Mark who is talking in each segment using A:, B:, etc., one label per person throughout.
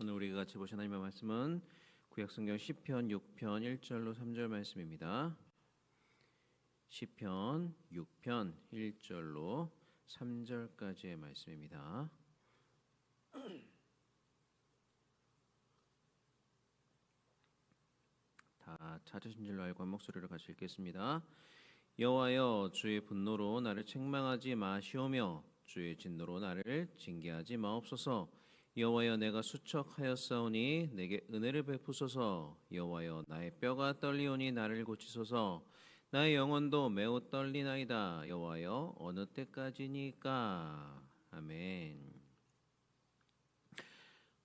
A: 오늘 우리가 같이 보신 하나님의 말씀은 구약성경 시편 6편 1절로 3절 말씀입니다. 시편 6편 1절로 3절까지의 말씀입니다. 다 찾으신 줄로 알고 한 목소리로 같이 읽겠습니다. 여호와여, 주의 분노로 나를 책망하지 마시오며 주의 진노로 나를 징계하지 마옵소서. 여호와여, 내가 수척하였사오니 내게 은혜를 베푸소서. 여호와여, 나의 뼈가 떨리오니 나를 고치소서. 나의 영혼도 매우 떨리나이다. 여호와여, 어느 때까지니까. 아멘.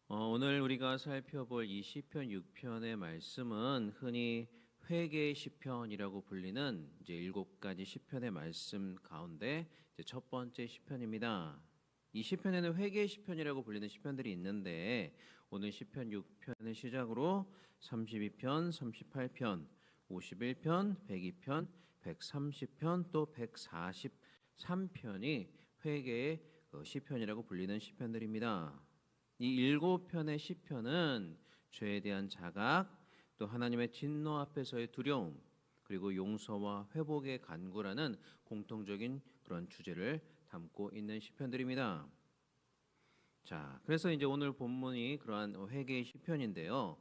A: 오늘 우리가 살펴볼 이 시편 6편의 말씀은 흔히 회개의 시편이라고 불리는 이제 7가지 시편의 말씀 가운데 이제 첫 번째 시편입니다. 이 시편에는 회개의 시편이라고 불리는 시편들이 있는데 오늘 시편 6편을 시작으로 32편, 38편, 51편, 102편, 130편 또 143편이 회개의 시편이라고 불리는 시편들입니다. 이 7편의 시편은 죄에 대한 자각, 또 하나님의 진노 앞에서의 두려움, 그리고 용서와 회복의 간구라는 공통적인 그런 주제를 담고 있는 시편들입니다. 자, 그래서 이제 오늘 본문이 그러한 회개의 시편인데요.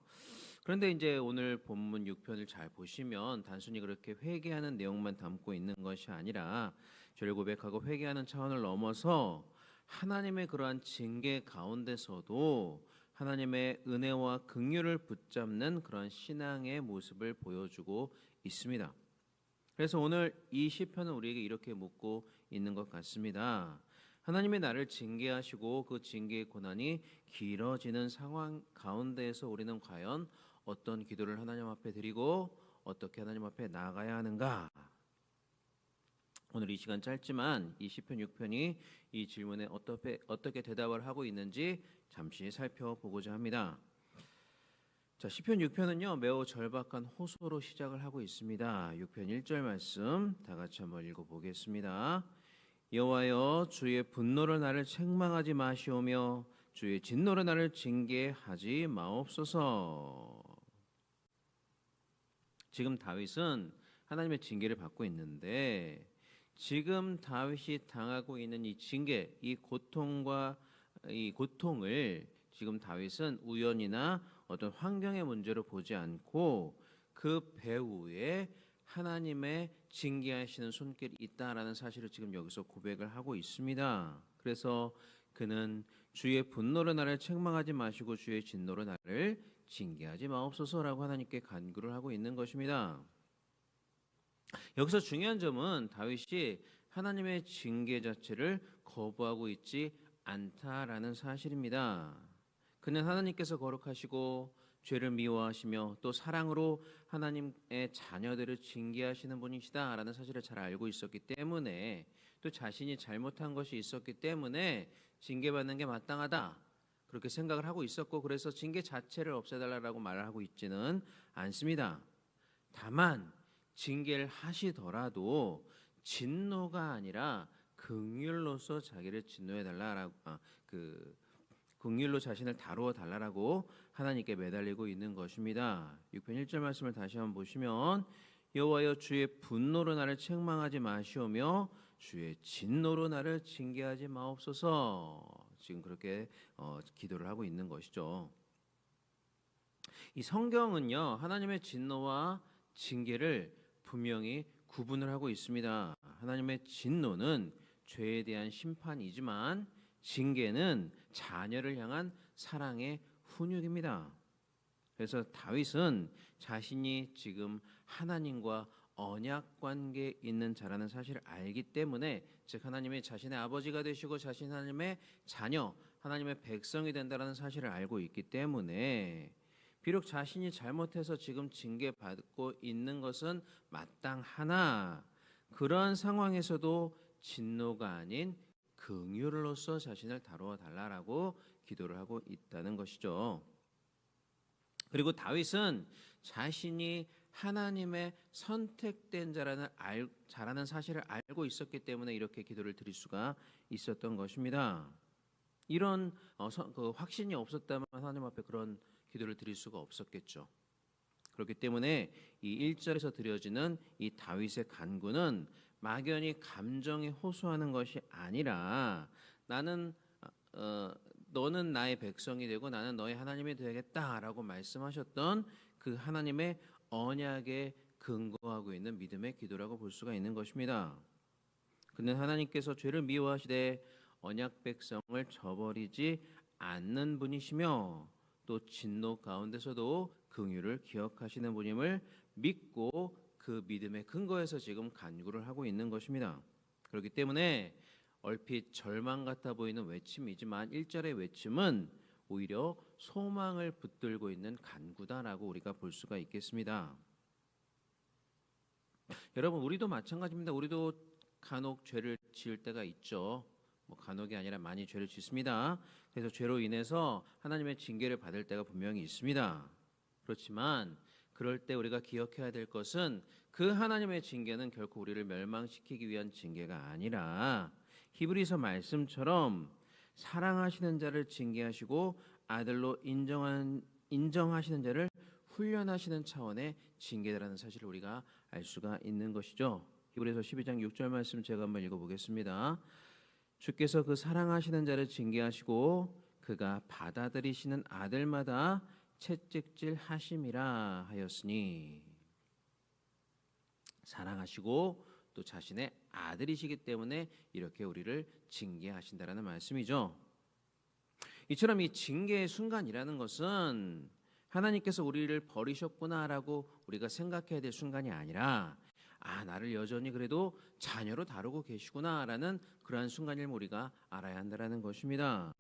A: 그런데 이제 오늘 본문 6편을 잘 보시면 단순히 그렇게 회개하는 내용만 담고 있는 것이 아니라 죄를 고백하고 회개하는 차원을 넘어서 하나님의 그러한 징계 가운데서도 하나님의 은혜와 긍휼을 붙잡는 그런 신앙의 모습을 보여주고 있습니다. 그래서 오늘 이 시편은 우리에게 이렇게 묻고 있는 것 같습니다. 하나님의 나를 징계하시고 그 징계의 고난이 길어지는 상황 가운데에서 우리는 과연 어떤 기도를 하나님 앞에 드리고 어떻게 하나님 앞에 나아가야 하는가? 오늘 이 시간 짧지만 이 시편 6편이 이 질문에 어떻게 대답을 하고 있는지 잠시 살펴보고자 합니다. 자, 시편 6편은요 매우 절박한 호소로 시작을 하고 있습니다. 6편 1절 말씀 다 같이 한번 읽어보겠습니다. 여호와여, 주의 분노로 나를 책망하지 마시오며 주의 진노로 나를 징계하지 마옵소서. 지금 다윗은 하나님의 징계를 받고 있는데 지금 다윗이 당하고 있는 이 징계, 이 고통과 이 고통을 지금 다윗은 우연이나 어떤 환경의 문제로 보지 않고 그 배후에 하나님의 징계하시는 손길이 있다라는 사실을 지금 여기서 고백을 하고 있습니다. 그래서 그는 주의 분노로 나를 책망하지 마시고 주의 진노로 나를 징계하지 마옵소서라고 하나님께 간구를 하고 있는 것입니다. 여기서 중요한 점은 다윗이 하나님의 징계 자체를 거부하고 있지 않다라는 사실입니다. 그는 하나님께서 거룩하시고 죄를 미워하시며 또 사랑으로 하나님의 자녀들을 징계하시는 분이시다라는 사실을 잘 알고 있었기 때문에 또 자신이 잘못한 것이 있었기 때문에 징계받는 게 마땅하다 그렇게 생각을 하고 있었고 그래서 징계 자체를 없애달라고 말을 하고 있지는 않습니다. 다만 징계를 하시더라도 진노가 아니라 긍휼로서 자기를 진노해 달라라고 긍휼로 자신을 다루어 달라라고 하나님께 매달리고 있는 것입니다. 6편 1절 말씀을 다시 한번 보시면 여호와여, 주의 분노로 나를 책망하지 마시오며 주의 진노로 나를 징계하지 마옵소서. 지금 그렇게 기도를 하고 있는 것이죠. 이 성경은요 하나님의 진노와 징계를 분명히 구분을 하고 있습니다. 하나님의 진노는 죄에 대한 심판이지만 징계는 자녀를 향한 사랑의 훈육입니다. 그래서 다윗은 자신이 지금 하나님과 언약 관계에 있는 자라는 사실을 알기 때문에 즉 하나님의 자신의 아버지가 되시고 자신 하나님의 자녀, 하나님의 백성이 된다는 사실을 알고 있기 때문에 비록 자신이 잘못해서 지금 징계받고 있는 것은 마땅하나 그런 상황에서도 진노가 아닌 긍휼로서 자신을 다루어 달라라고 기도를 하고 있다는 것이죠. 그리고 다윗은 자신이 하나님의 선택된 자라는 사실을 알고 있었기 때문에 이렇게 기도를 드릴 수가 있었던 것입니다. 이런 그 확신이 없었다면 하나님 앞에 그런 기도를 드릴 수가 없었겠죠. 그렇기 때문에 이 1절에서 드려지는 이 다윗의 간구는 막연히 감정에 호소하는 것이 아니라 나는 너는 나의 백성이 되고 나는 너의 하나님이 되겠다라고 말씀하셨던 그 하나님의 언약에 근거하고 있는 믿음의 기도라고 볼 수가 있는 것입니다. 그는 하나님께서 죄를 미워하시되 언약 백성을 저버리지 않는 분이시며 또 진노 가운데서도 긍휼을 기억하시는 분임을 믿고 그 믿음의 근거에서 지금 간구를 하고 있는 것입니다. 그렇기 때문에 얼핏 절망 같아 보이는 외침이지만 1절의 외침은 오히려 소망을 붙들고 있는 간구다라고 우리가 볼 수가 있겠습니다. 여러분, 우리도 마찬가지입니다. 우리도 간혹 죄를 지을 때가 있죠. 간혹이 아니라 많이 죄를 짓습니다. 그래서 죄로 인해서 하나님의 징계를 받을 때가 분명히 있습니다. 그렇지만 그럴 때 우리가 기억해야 될 것은 그 하나님의 징계는 결코 우리를 멸망시키기 위한 징계가 아니라 히브리서 말씀처럼 사랑하시는 자를 징계하시고 아들로 인정하시는 자를 훈련하시는 차원의 징계라는 사실을 우리가 알 수가 있는 것이죠. 히브리서 12장 6절 말씀 제가 한번 읽어보겠습니다. 주께서 그 사랑하시는 자를 징계하시고 그가 받아들이시는 아들마다 채찍질 하심이라 하였으니, 사랑하시고 또 자신의 아들이시기 때문에 이렇게 우리를 징계하신다라는 말씀이죠. 이처럼 이 징계의 순간이라는 것은 하나님께서 우리를 버리셨구나라고 우리가 생각해야 될 순간이 아니라 나를 여전히 그래도 자녀로 다루고 계시구나라는 그러한 순간을 우리가 알아야 한다는 것입니다.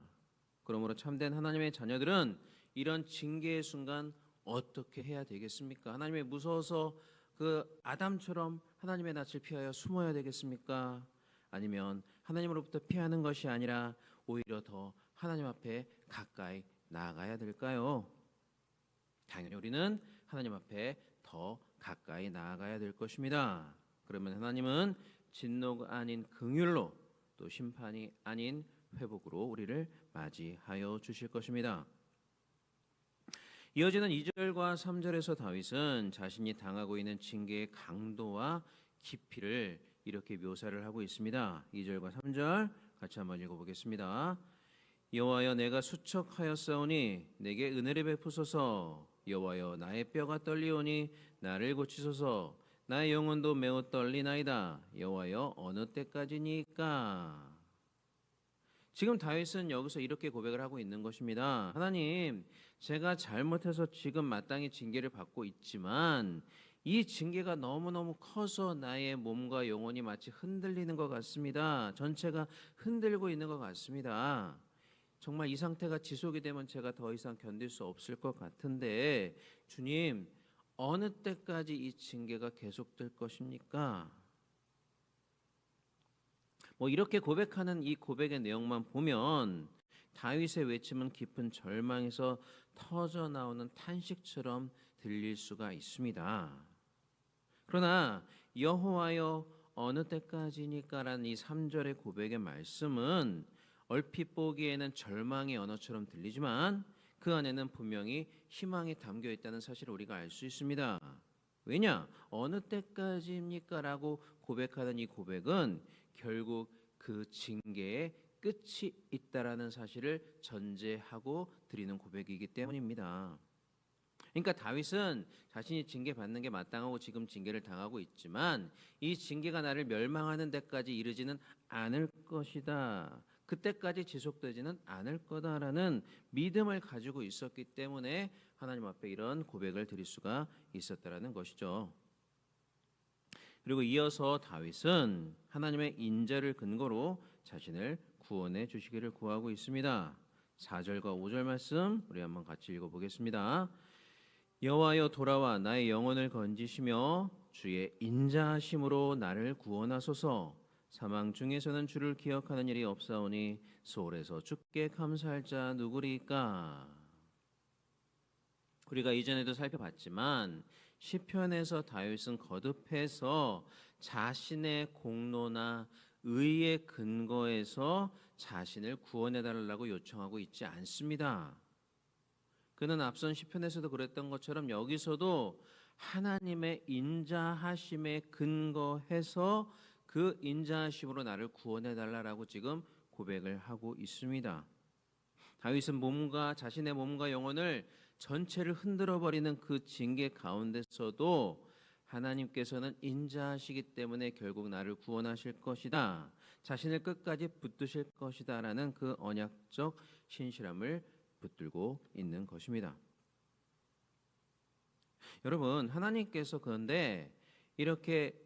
A: 그러므로 참된 하나님의 자녀들은 이런 징계의 순간 어떻게 해야 되겠습니까? 하나님의 무서워서 그 아담처럼 하나님의 낯을 피하여 숨어야 되겠습니까? 아니면 하나님으로부터 피하는 것이 아니라 오히려 더 하나님 앞에 가까이 나아가야 될까요? 당연히 우리는 하나님 앞에 더 가까이 나아가야 될 것입니다. 그러면 하나님은 진노가 아닌 긍휼로 또 심판이 아닌 회복으로 우리를 맞이하여 주실 것입니다. 이어지는 2절과 3절에서 다윗은 자신이 당하고 있는 징계의 강도와 깊이를 이렇게 묘사를 하고 있습니다. 2절과 3절 같이 한번 읽어보겠습니다. 여호와여, 내가 수척하였사오니 내게 은혜를 베푸소서. 여호와여, 나의 뼈가 떨리오니 나를 고치소서. 나의 영혼도 매우 떨리나이다. 여호와여, 어느 때까지니까? 지금 다윗은 여기서 이렇게 고백을 하고 있는 것입니다. 하나님, 제가 잘못해서 지금 마땅히 징계를 받고 있지만 이 징계가 너무너무 커서 나의 몸과 영혼이 마치 흔들리는 것 같습니다. 전체가 흔들고 있는 것 같습니다. 정말 이 상태가 지속이 되면 제가 더 이상 견딜 수 없을 것 같은데 주님, 어느 때까지 이 징계가 계속될 것입니까? 이렇게 고백하는 이 고백의 내용만 보면 다윗의 외침은 깊은 절망에서 터져 나오는 탄식처럼 들릴 수가 있습니다. 그러나 여호와여, 어느 때까지니까라는 이 3절의 고백의 말씀은 얼핏 보기에는 절망의 언어처럼 들리지만 그 안에는 분명히 희망이 담겨 있다는 사실을 우리가 알 수 있습니다. 왜냐? 어느 때까지입니까? 라고 고백하는 이 고백은 결국 그 징계의 끝이 있다라는 사실을 전제하고 드리는 고백이기 때문입니다. 그러니까 다윗은 자신이 징계받는 게 마땅하고 지금 징계를 당하고 있지만 이 징계가 나를 멸망하는 데까지 이르지는 않을 것이다. 그때까지 지속되지는 않을 거다라는 믿음을 가지고 있었기 때문에 하나님 앞에 이런 고백을 드릴 수가 있었다라는 것이죠. 그리고 이어서 다윗은 하나님의 인자를 근거로 자신을 구원해 주시기를 구하고 있습니다. 4절과 5절 말씀 우리 한번 같이 읽어보겠습니다. 여호와여, 돌아와 나의 영혼을 건지시며 주의 인자하심으로 나를 구원하소서. 사망 중에서는 주를 기억하는 일이 없사오니 소홀에서 주께 감사할 자 누구리까? 우리가 이전에도 살펴봤지만 시편에서 다윗은 거듭해서 자신의 공로나 의의 근거에서 자신을 구원해 달라고 요청하고 있지 않습니다. 그는 앞선 시편에서도 그랬던 것처럼 여기서도 하나님의 인자하심에 근거해서 그 인자하심으로 나를 구원해 달라고 지금 고백을 하고 있습니다. 다윗은 자신의 몸과 영혼을 전체를 흔들어 버리는 그 징계 가운데서도 하나님께서는 인자하시기 때문에 결국 나를 구원하실 것이다. 자신을 끝까지 붙드실 것이다라는 그 언약적 신실함을 붙들고 있는 것입니다. 여러분, 하나님께서 그런데 이렇게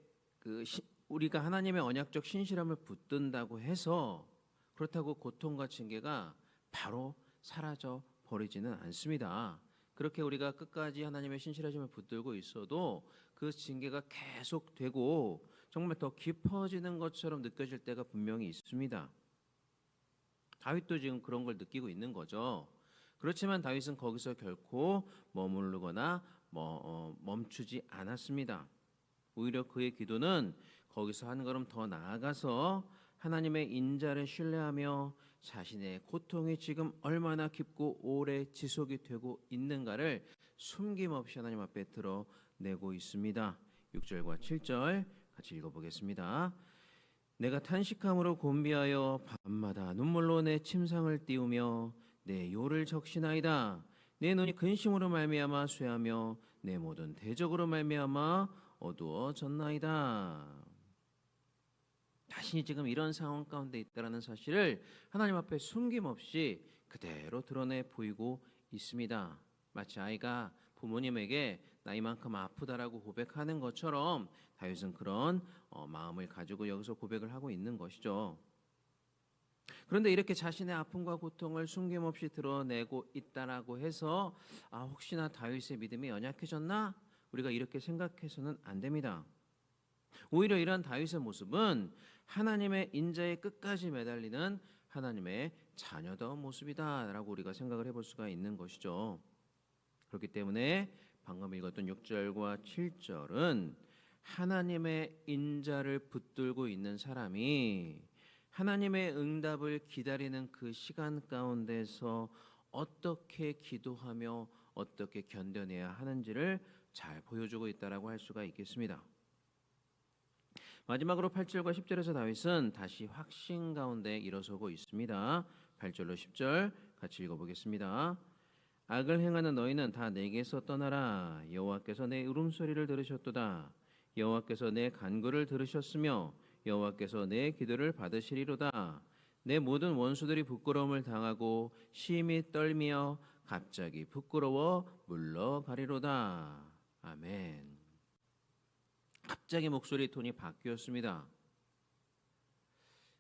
A: 우리가 하나님의 언약적 신실함을 붙든다고 해서 그렇다고 고통과 징계가 바로 사라져 버리지는 않습니다. 그렇게 우리가 끝까지 하나님의 신실하심을 붙들고 있어도 그 징계가 계속되고 정말 더 깊어지는 것처럼 느껴질 때가 분명히 있습니다. 다윗도 지금 그런 걸 느끼고 있는 거죠. 그렇지만 다윗은 거기서 결코 머무르거나 멈추지 않았습니다. 오히려 그의 기도는 거기서 한 걸음 더 나아가서 하나님의 인자를 신뢰하며 자신의 고통이 지금 얼마나 깊고 오래 지속이 되고 있는가를 숨김없이 하나님 앞에 드러내고 있습니다. 6절과 7절 같이 읽어보겠습니다. 내가 탄식함으로 곤비하여 밤마다 눈물로 내 침상을 띄우며 내 요를 적시나이다. 내 눈이 근심으로 말미암아 쇠하며 내 모든 대적으로 말미암아 어두워졌나이다. 자신이 지금 이런 상황 가운데 있다라는 사실을 하나님 앞에 숨김없이 그대로 드러내 보이고 있습니다. 마치 아이가 부모님에게 나 이만큼 아프다라고 고백하는 것처럼 다윗은 그런 마음을 가지고 여기서 고백을 하고 있는 것이죠. 그런데 이렇게 자신의 아픔과 고통을 숨김없이 드러내고 있다라고 해서 혹시나 다윗의 믿음이 연약해졌나? 우리가 이렇게 생각해서는 안 됩니다. 오히려 이러한 다윗의 모습은 하나님의 인자에 끝까지 매달리는 하나님의 자녀다운 모습이다라고 우리가 생각을 해볼 수가 있는 것이죠. 그렇기 때문에 방금 읽었던 6절과 7절은 하나님의 인자를 붙들고 있는 사람이 하나님의 응답을 기다리는 그 시간 가운데서 어떻게 기도하며 어떻게 견뎌내야 하는지를 잘 보여주고 있다라고 할 수가 있겠습니다. 마지막으로 8절과 10절에서 다윗은 다시 확신 가운데 일어서고 있습니다. 8절로 10절 같이 읽어보겠습니다. 악을 행하는 너희는 다 내게서 떠나라. 여호와께서 내 울음소리를 들으셨도다. 여호와께서 내 간구를 들으셨으며 여호와께서 내 기도를 받으시리로다. 내 모든 원수들이 부끄러움을 당하고 심히 떨며 갑자기 부끄러워 물러가리로다. 아멘. 갑자기 목소리 톤이 바뀌었습니다.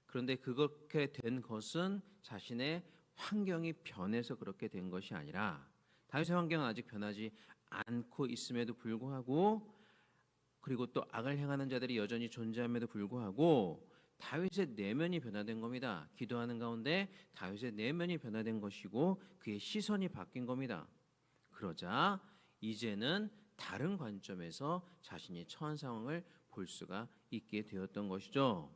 A: 그런데 그렇게 된 것은 자신의 환경이 변해서 그렇게 된 것이 아니라 다윗의 환경은 아직 변하지 않고 있음에도 불구하고 그리고 또 악을 행하는 자들이 여전히 존재함에도 불구하고 다윗의 내면이 변화된 겁니다. 기도하는 가운데 다윗의 내면이 변화된 것이고 그의 시선이 바뀐 겁니다. 그러자 이제는 다른 관점에서 자신이 처한 상황을 볼 수가 있게 되었던 것이죠.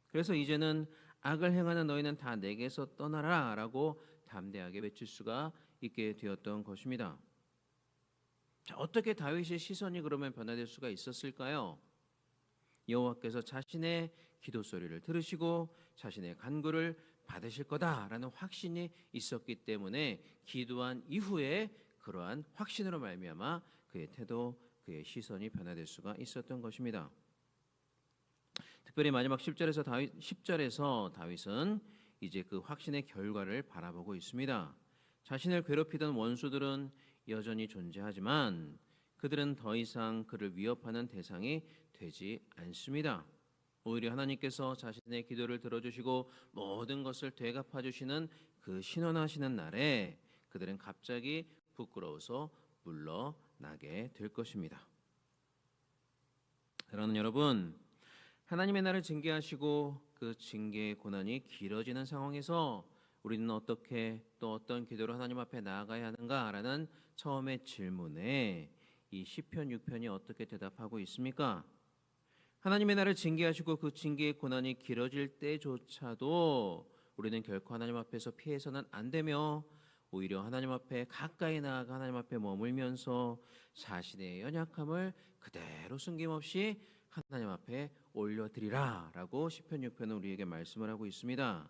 A: 그래서 이제는 악을 행하는 너희는 다 내게서 떠나라 라고 담대하게 외칠 수가 있게 되었던 것입니다. 자, 어떻게 다윗의 시선이 그러면 변화될 수가 있었을까요? 여호와께서 자신의 기도 소리를 들으시고 자신의 간구를 받으실 거다라는 확신이 있었기 때문에 기도한 이후에 그러한 확신으로 말미암아 그의 태도, 그의 시선이 변화될 수가 있었던 것입니다. 특별히 마지막 10절에서 다윗은 이제 그 확신의 결과를 바라보고 있습니다. 자신을 괴롭히던 원수들은 여전히 존재하지만 그들은 더 이상 그를 위협하는 대상이 되지 않습니다. 오히려 하나님께서 자신의 기도를 들어주시고 모든 것을 되갚아 주시는 그 신원하시는 날에 그들은 갑자기 부끄러워서 물러나게 될 것입니다. 사랑하는 여러분, 하나님의 나를 징계하시고 그 징계의 고난이 길어지는 상황에서 우리는 어떻게 또 어떤 기도로 하나님 앞에 나아가야 하는가라는 처음의 질문에 이 시편 6편이 어떻게 대답하고 있습니까? 하나님의 나를 징계하시고 그 징계의 고난이 길어질 때조차도 우리는 결코 하나님 앞에서 피해서는 안 되며 오히려 하나님 앞에 가까이 나아가 하나님 앞에 머물면서 자신의 연약함을 그대로 숨김없이 하나님 앞에 올려드리라 라고 시편 6편은 우리에게 말씀을 하고 있습니다.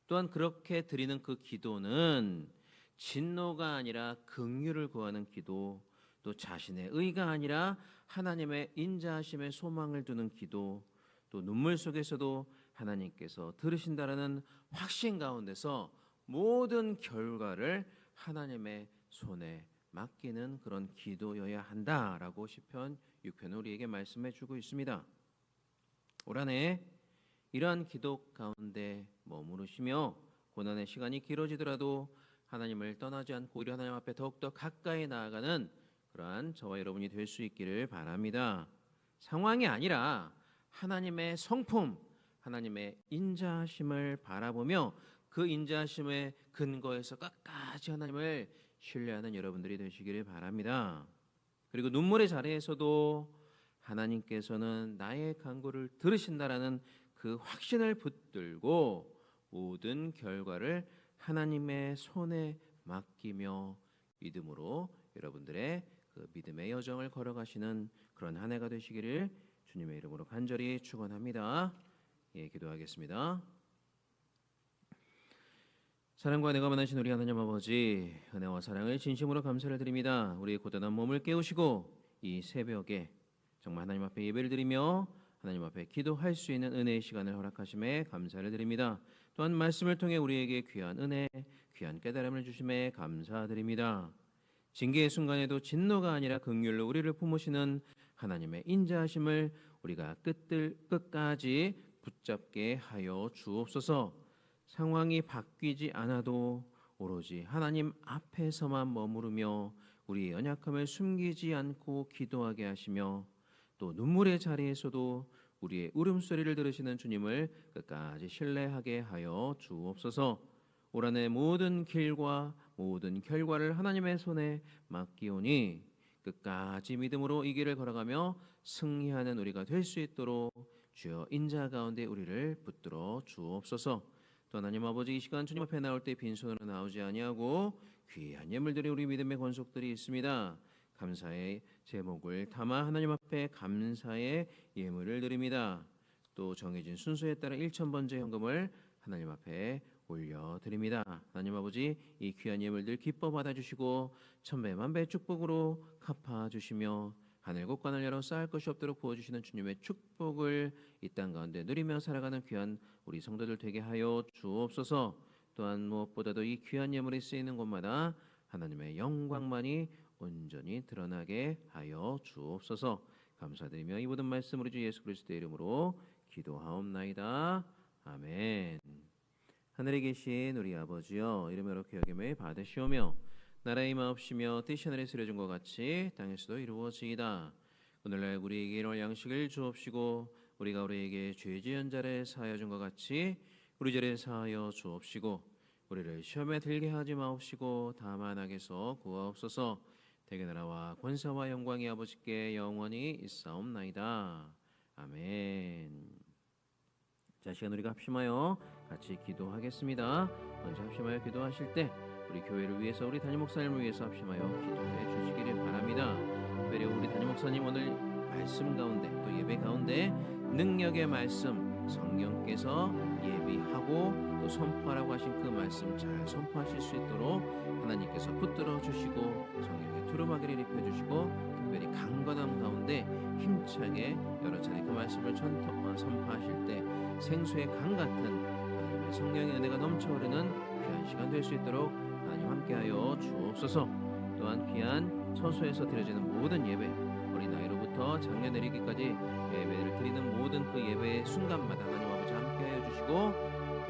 A: 또한 그렇게 드리는 그 기도는 진노가 아니라 긍휼을 구하는 기도, 또 자신의 의가 아니라 하나님의 인자하심에 소망을 두는 기도, 또 눈물 속에서도 하나님께서 들으신다라는 확신 가운데서 모든 결과를 하나님의 손에 맡기는 그런 기도여야 한다라고 시편 6편은 우리에게 말씀해 주고 있습니다. 올 한 해 이러한 기도 가운데 머무르시며 고난의 시간이 길어지더라도 하나님을 떠나지 않고 오히려 하나님 앞에 더욱더 가까이 나아가는 그러한 저와 여러분이 될 수 있기를 바랍니다. 상황이 아니라 하나님의 성품, 하나님의 인자하심을 바라보며 그 인자하심의 근거에서 끝까지 하나님을 신뢰하는 여러분들이 되시기를 바랍니다. 그리고 눈물의 자리에서도 하나님께서는 나의 간구를 들으신다라는 그 확신을 붙들고 모든 결과를 하나님의 손에 맡기며 믿음으로 여러분들의 그 믿음의 여정을 걸어가시는 그런 한 해가 되시기를 주님의 이름으로 간절히 축원합니다. 예, 기도하겠습니다. 사랑과 은혜가 많으신 우리 하나님 아버지, 은혜와 사랑을 진심으로 감사를 드립니다. 우리의 고단한 몸을 깨우시고 이 새벽에 정말 하나님 앞에 예배를 드리며 하나님 앞에 기도할 수 있는 은혜의 시간을 허락하심에 감사를 드립니다. 또한 말씀을 통해 우리에게 귀한 은혜, 귀한 깨달음을 주심에 감사드립니다. 징계의 순간에도 진노가 아니라 긍휼로 우리를 품으시는 하나님의 인자하심을 우리가 끝까지 붙잡게 하여 주옵소서. 상황이 바뀌지 않아도 오로지 하나님 앞에서만 머무르며 우리의 연약함을 숨기지 않고 기도하게 하시며 또 눈물의 자리에서도 우리의 울음소리를 들으시는 주님을 끝까지 신뢰하게 하여 주옵소서. 올 한 해 모든 길과 모든 결과를 하나님의 손에 맡기오니 끝까지 믿음으로 이 길을 걸어가며 승리하는 우리가 될 수 있도록 주여 인자 가운데 우리를 붙들어 주옵소서. 또 하나님 아버지, 이 시간 주님 앞에 나올 때 빈손으로 나오지 아니하고 귀한 예물들이 우리 믿음의 권속들이 있습니다. 감사의 제목을 담아 하나님 앞에 감사의 예물을 드립니다. 또 정해진 순서에 따라 1,000번째 현금을 하나님 앞에 올려드립니다. 하나님 아버지, 이 귀한 예물들 기뻐 받아주시고 천배만배 축복으로 갚아주시며 하늘 곳간을 열어 쌓을 것이 없도록 부어주시는 주님의 축복을 이 땅 가운데 누리며 살아가는 귀한 우리 성도들 되게 하여 주옵소서. 또한 무엇보다도 이 귀한 예물이 쓰이는 곳마다 하나님의 영광만이 온전히 드러나게 하여 주옵소서. 감사드리며 이 모든 말씀 우리 주 예수 그리스도의 이름으로 기도하옵나이다. 아멘. 하늘에 계신 우리 아버지여, 이름을 이렇게 여김을 받으시오며 나라의 마옵시며 뜻이 하늘에 이루어진 것 같이 땅에서도 이루어지이다. 오늘날 우리에게 일용할 양식을 주옵시고 우리가 우리에게 죄 지은 자를 사하여 준 것 같이 우리 죄를 사하여 주옵시고 우리를 시험에 들게 하지 마옵시고 다만 악에서 구하옵소서. 대개 나라와 권세와 영광이 아버지께 영원히 있사옵나이다. 아멘. 자, 시간 우리가 합심하여 같이 기도하겠습니다. 먼저 합심하여 기도하실 때 우리 교회를 위해서, 우리 담임 목사님을 위해서 합심하여 기도해 주시기를 바랍니다. 특별히 우리 담임 목사님 오늘 말씀 가운데 또 예배 가운데 능력의 말씀, 성령께서 예비하고 또 선포하라고 하신 그 말씀 잘 선포하실 수 있도록 하나님께서 붙들어 주시고 성령의 두루마기를 입혀 주시고 특별히 강건함 가운데 힘차게 여러 차례 그 말씀을 선포하실 때 생수의 강 같은 하나님의 성령의 은혜가 넘쳐흐르는 귀한 시간 될 수 있도록 하나님 함께하여 주옵소서. 또한 귀한 처소에서 드려지는 모든 예배, 어린아이로부터 장년 이르기까지 예배를 드리는 모든 그 예배의 순간마다 하나님 아버지 함께하여 주시고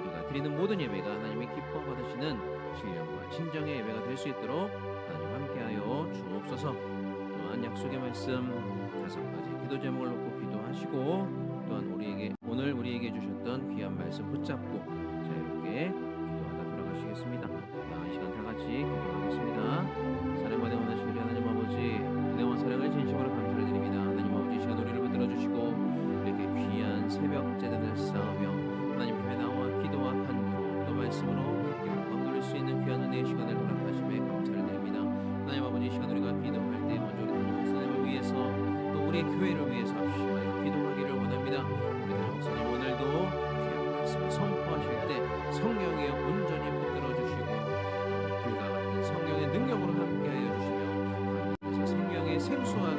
A: 우리가 드리는 모든 예배가 하나님이 기뻐 받으시는 신령과 진정의 예배가 될 수 있도록 하나님 함께하여 주옵소서. 또한 약속의 말씀 5가지 기도 제목을 놓고 기도하시고 또한 오늘 우리에게 주셨던 귀한 말씀 붙잡고 자유롭게 기도하다 돌아가시겠습니다. 이 시간 다 같이 기도하겠습니다. 사랑과 원하신 우리 하나님 아버지, 은혜와 사랑을 진심으로 감사를 드립니다. 하나님 아버지, 이 시간 우리를 붙들어 주시고 교회를 위해서 합심하여 기도하기를 원합니다. 우리 목사님 오늘도 귀한 말씀을 선포하실 때 성령의 온전히 붙들어 주시고 불과 같은 성령의 능력으로 함께하여 주시며 가운데서 생명의 생수와